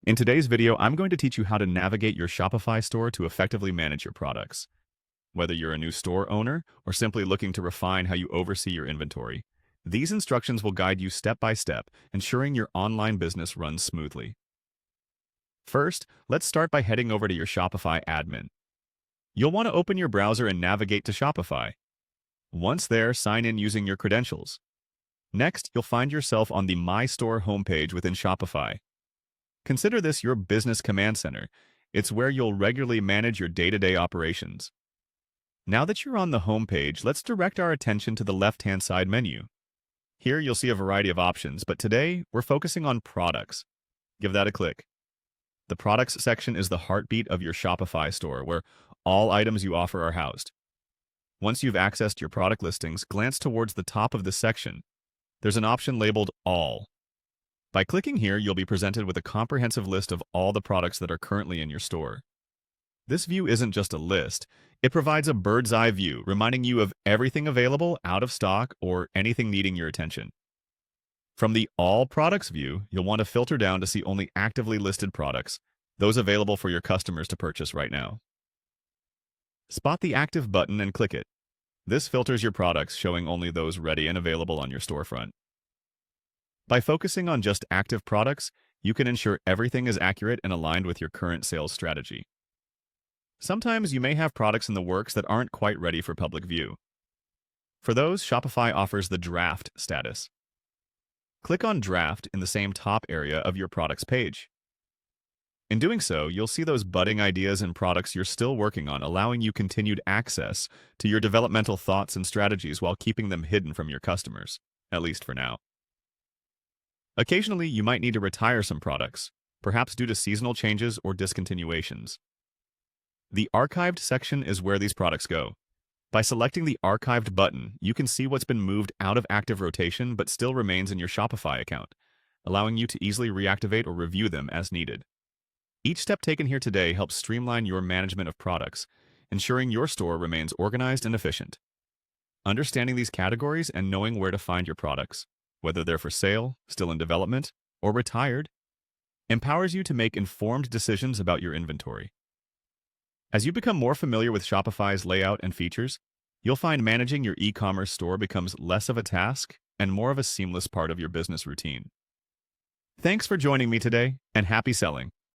In today's video, I'm going to teach you how to navigate your Shopify store to effectively manage your products. Whether you're a new store owner or simply looking to refine how you oversee your inventory, these instructions will guide you step by step, ensuring your online business runs smoothly. First, let's start by heading over to your Shopify admin. You'll want to open your browser and navigate to Shopify. Once there, sign in using your credentials. Next, you'll find yourself on the My Store homepage within Shopify. Consider this your business command center. It's where you'll regularly manage your day-to-day operations. Now that you're on the home page, let's direct our attention to the left-hand side menu. Here you'll see a variety of options, but today we're focusing on products. Give that a click. The products section is the heartbeat of your Shopify store, where all items you offer are housed. Once you've accessed your product listings, glance towards the top of this section. There's an option labeled All. By clicking here, you'll be presented with a comprehensive list of all the products that are currently in your store. This view isn't just a list. It provides a bird's eye view, reminding you of everything available, out of stock, or anything needing your attention. From the All Products view, you'll want to filter down to see only actively listed products, those available for your customers to purchase right now. Spot the Active button and click it. This filters your products, showing only those ready and available on your storefront. By focusing on just active products, you can ensure everything is accurate and aligned with your current sales strategy. Sometimes you may have products in the works that aren't quite ready for public view. For those, Shopify offers the Draft status. Click on Draft in the same top area of your products page. In doing so, you'll see those budding ideas and products you're still working on, allowing you continued access to your developmental thoughts and strategies while keeping them hidden from your customers, at least for now. Occasionally, you might need to retire some products, perhaps due to seasonal changes or discontinuations. The Archived section is where these products go. By selecting the Archived button, you can see what's been moved out of active rotation but still remains in your Shopify account, allowing you to easily reactivate or review them as needed. Each step taken here today helps streamline your management of products, ensuring your store remains organized and efficient. Understanding these categories and knowing where to find your products, whether they're for sale, still in development, or retired, empowers you to make informed decisions about your inventory. As you become more familiar with Shopify's layout and features, you'll find managing your e-commerce store becomes less of a task and more of a seamless part of your business routine. Thanks for joining me today, and happy selling!